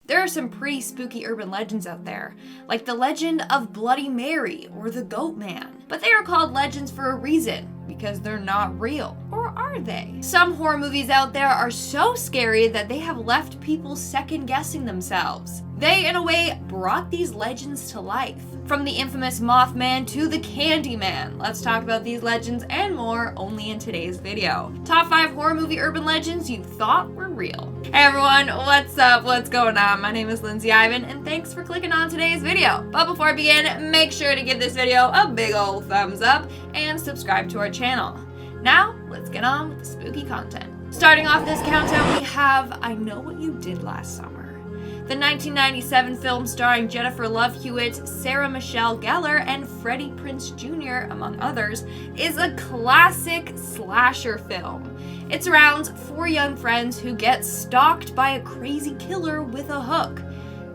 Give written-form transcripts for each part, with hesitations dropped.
There are some pretty spooky urban legends out there, like the legend of Bloody Mary or the Goat Man. But they are called legends for a reason, because they're not real. Or are they? Some horror movies out there are so scary that they have left people second guessing themselves. They, in a way, brought these legends to life. From the infamous Mothman to the Candyman. Let's talk about these legends and more only in today's video. Top 5 horror movie urban legends you thought were real. Hey everyone, what's up? What's going on? My name is Lindsay Ivan and thanks for clicking on today's video. But before I begin, make sure to give this video a big old thumbs up and subscribe to our channel. Now, let's get on with the spooky content. Starting off this countdown, we have I Know What You Did Last Summer. The 1997 film starring Jennifer Love Hewitt, Sarah Michelle Gellar, and Freddie Prinze Jr., among others, is a classic slasher film. It surrounds 4 young friends who get stalked by a crazy killer with a hook.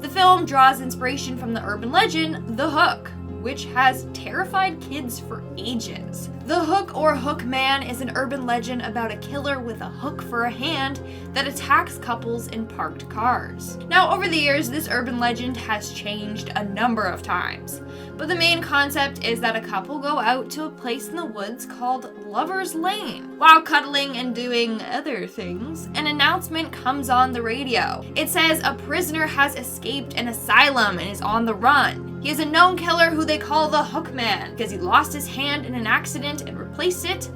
The film draws inspiration from the urban legend, The Hook, which has terrified kids for ages. The Hook or Hook Man is an urban legend about a killer with a hook for a hand that attacks couples in parked cars. Now, over the years, this urban legend has changed a number of times, but the main concept is that a couple go out to a place in the woods called Lover's Lane. While cuddling and doing other things, an announcement comes on the radio. It says a prisoner has escaped an asylum and is on the run. He is a known killer who they call the Hook Man because he lost his hand in an accident and replaced it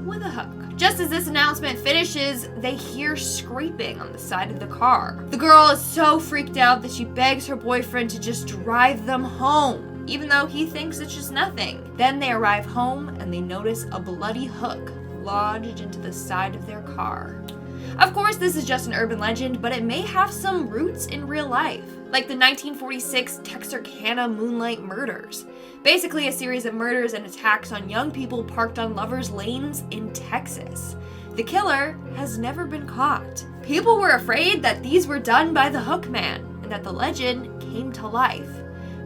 with a hook. Just as this announcement finishes, they hear scraping on the side of the car. The girl is so freaked out that she begs her boyfriend to just drive them home, even though he thinks it's just nothing. Then they arrive home and they notice a bloody hook lodged into the side of their car. Of course, this is just an urban legend, but it may have some roots in real life, like the 1946 Texarkana Moonlight Murders. Basically a series of murders and attacks on young people parked on lovers' lanes in Texas. The killer has never been caught. People were afraid that these were done by the Hook Man and that the legend came to life.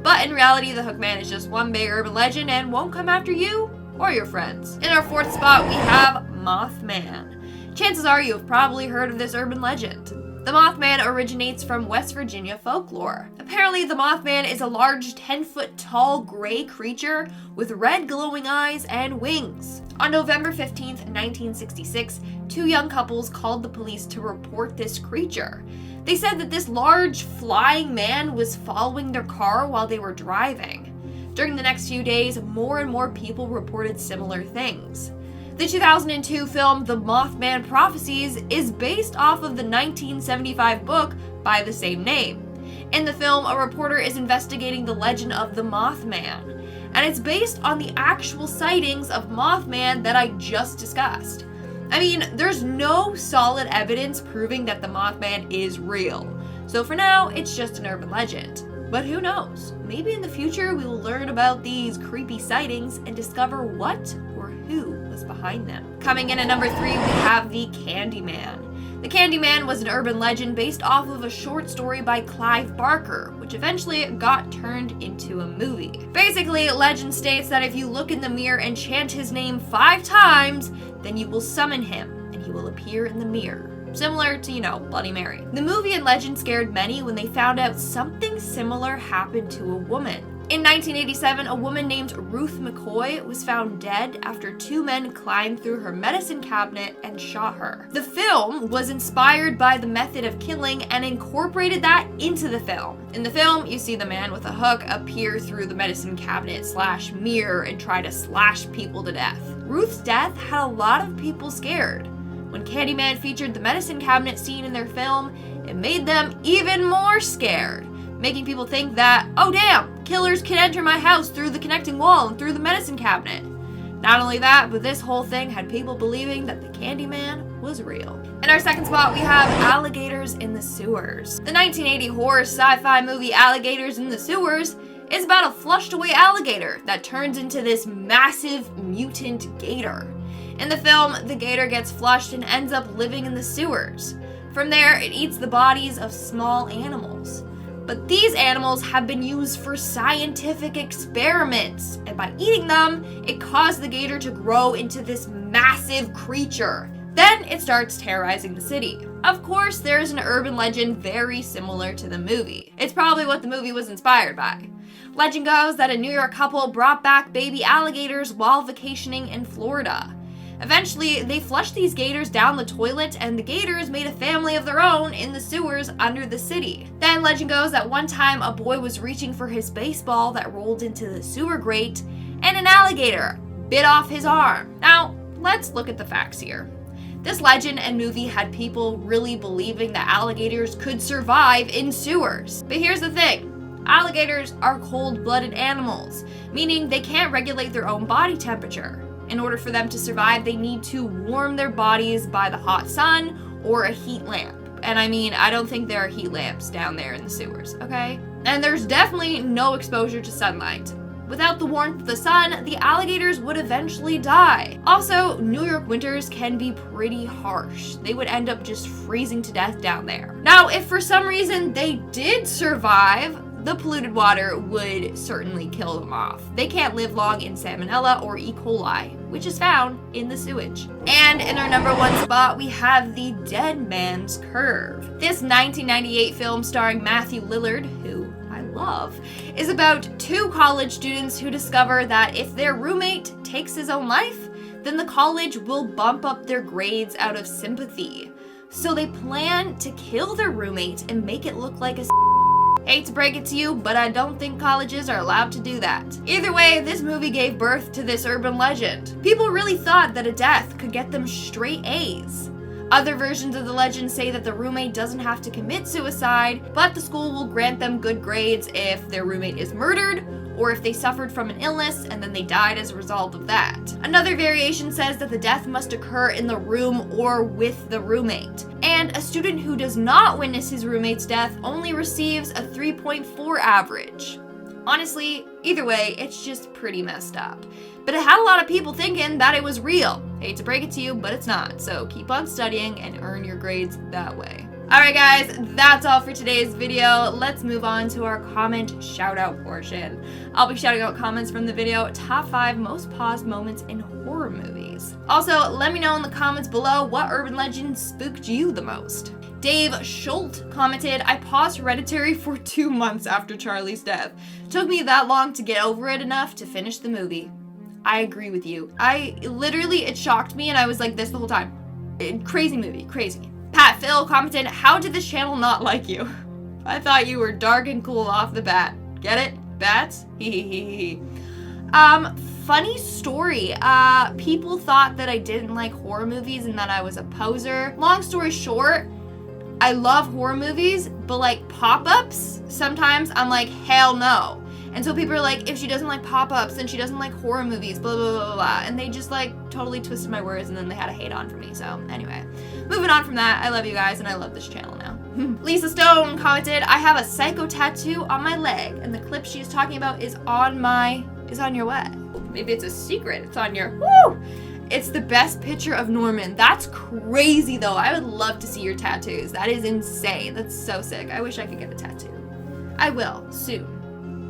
But in reality, the Hook Man is just one big urban legend and won't come after you or your friends. In our 4th spot, we have Mothman. Chances are you have probably heard of this urban legend. The Mothman originates from West Virginia folklore. Apparently, the Mothman is a large 10-foot tall gray creature with red glowing eyes and wings. On November 15th, 1966, 2 young couples called the police to report this creature. They said that this large flying man was following their car while they were driving. During the next few days, more and more people reported similar things. The 2002 film The Mothman Prophecies is based off of the 1975 book by the same name. In the film, a reporter is investigating the legend of the Mothman, and it's based on the actual sightings of Mothman that I just discussed. I mean, there's no solid evidence proving that the Mothman is real, so for now, it's just an urban legend. But who knows? Maybe in the future we will learn about these creepy sightings and discover what or who was behind them. Coming in at number 3, we have the Candyman. The Candyman was an urban legend based off of a short story by Clive Barker, which eventually got turned into a movie. Basically, legend states that if you look in the mirror and chant his name 5 times, then you will summon him and he will appear in the mirror. Similar to, Bloody Mary. The movie and legend scared many when they found out something similar happened to a woman. In 1987, a woman named Ruth McCoy was found dead after 2 men climbed through her medicine cabinet and shot her. The film was inspired by the method of killing and incorporated that into the film. In the film, you see the man with a hook appear through the medicine cabinet / mirror and try to slash people to death. Ruth's death had a lot of people scared. When Candyman featured the medicine cabinet scene in their film, it made them even more scared, making people think that, oh damn, killers can enter my house through the connecting wall and through the medicine cabinet. Not only that, but this whole thing had people believing that the Candyman was real. In our 2nd spot, we have Alligators in the Sewers. The 1980 horror sci-fi movie Alligators in the Sewers is about a flushed away alligator that turns into this massive mutant gator. In the film, the gator gets flushed and ends up living in the sewers. From there, it eats the bodies of small animals. But these animals have been used for scientific experiments, and by eating them, it caused the gator to grow into this massive creature. Then it starts terrorizing the city. Of course, there is an urban legend very similar to the movie. It's probably what the movie was inspired by. Legend goes that a New York couple brought back baby alligators while vacationing in Florida. Eventually, they flushed these gators down the toilet, and the gators made a family of their own in the sewers under the city. Then legend goes that one time a boy was reaching for his baseball that rolled into the sewer grate, and an alligator bit off his arm. Now, let's look at the facts here. This legend and movie had people really believing that alligators could survive in sewers. But here's the thing. Alligators are cold-blooded animals, meaning they can't regulate their own body temperature. In order for them to survive, they need to warm their bodies by the hot sun or a heat lamp. And I mean, I don't think there are heat lamps down there in the sewers, okay? And there's definitely no exposure to sunlight. Without the warmth of the sun, the alligators would eventually die. Also, New York winters can be pretty harsh. They would end up just freezing to death down there. Now, if for some reason they did survive, the polluted water would certainly kill them off. They can't live long in salmonella or E. coli, which is found in the sewage. And in our number one spot, we have The Dead Man's Curve. This 1998 film starring Matthew Lillard, who I love, is about two college students who discover that if their roommate takes his own life, then the college will bump up their grades out of sympathy. So they plan to kill their roommate and make it look like a Hate to break it to you, but I don't think colleges are allowed to do that. Either way, this movie gave birth to this urban legend. People really thought that a death could get them straight A's. Other versions of the legend say that the roommate doesn't have to commit suicide, but the school will grant them good grades if their roommate is murdered, or if they suffered from an illness and then they died as a result of that. Another variation says that the death must occur in the room or with the roommate. And a student who does not witness his roommate's death only receives a 3.4 average. Honestly, either way, it's just pretty messed up. But it had a lot of people thinking that it was real. Hate to break it to you, but it's not. So keep on studying and earn your grades that way. Alright guys, that's all for today's video. Let's move on to our comment shout out portion. I'll be shouting out comments from the video, top 5 most paused moments in horror movies. Also, let me know in the comments below what urban legend spooked you the most. Dave Schult commented, I paused Hereditary for 2 months after Charlie's death. Took me that long to get over it enough to finish the movie. I agree with you. It shocked me and I was like this the whole time. Crazy movie, crazy. Pat Phil commented, how did this channel not like you? I thought you were dark and cool off the bat. Get it? Bats? Hee. Funny story. People thought that I didn't like horror movies and that I was a poser. Long story short, I love horror movies, but like pop-ups, sometimes I'm like, hell no. And so people are like, if she doesn't like pop-ups, then she doesn't like horror movies, blah, blah, blah, blah. And they just like totally twisted my words and then they had a hate on for me. So anyway, moving on from that, I love you guys and I love this channel now. Lisa Stone commented, I have a psycho tattoo on my leg and the clip she's talking about is on your what? Maybe it's a secret. It's on your, woo! It's the best picture of Norman. That's crazy though. I would love to see your tattoos. That is insane. That's so sick. I wish I could get a tattoo. I will, soon.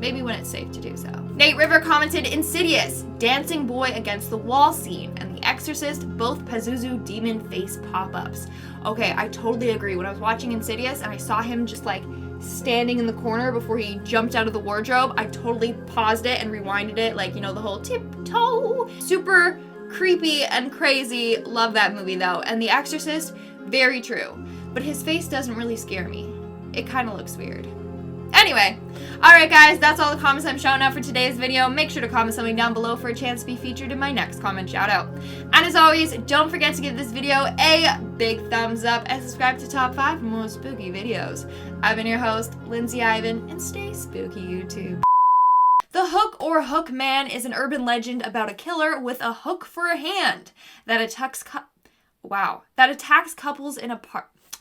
Maybe when it's safe to do so. Nate River commented, Insidious, dancing boy against the wall scene, and The Exorcist, both Pazuzu demon face pop-ups. Okay, I totally agree. When I was watching Insidious and I saw him just like standing in the corner before he jumped out of the wardrobe, I totally paused it and rewinded it, like, you know, the whole tiptoe. Super creepy and crazy. Love that movie though. And The Exorcist, very true. But his face doesn't really scare me. It kind of looks weird. Anyway, alright guys, that's all the comments I'm shouting out for today's video. Make sure to comment something down below for a chance to be featured in my next comment shout out. And as always, don't forget to give this video a big thumbs up and subscribe to Top 5 more spooky videos. I've been your host, Lindsay Ivan, and stay spooky, YouTube. The Hook or Hook Man is an urban legend about a killer with a hook for a hand that attacks couples in a park. Oh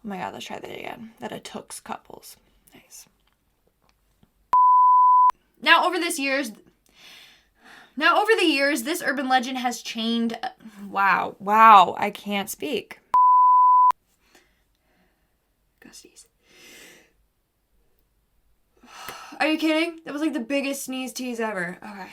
my god, let's try that again. That attacks couples. Nice. Now over the years, this urban legend has changed. Wow, I can't speak. Gusties. Are you kidding? That was like the biggest sneeze tease ever. Okay.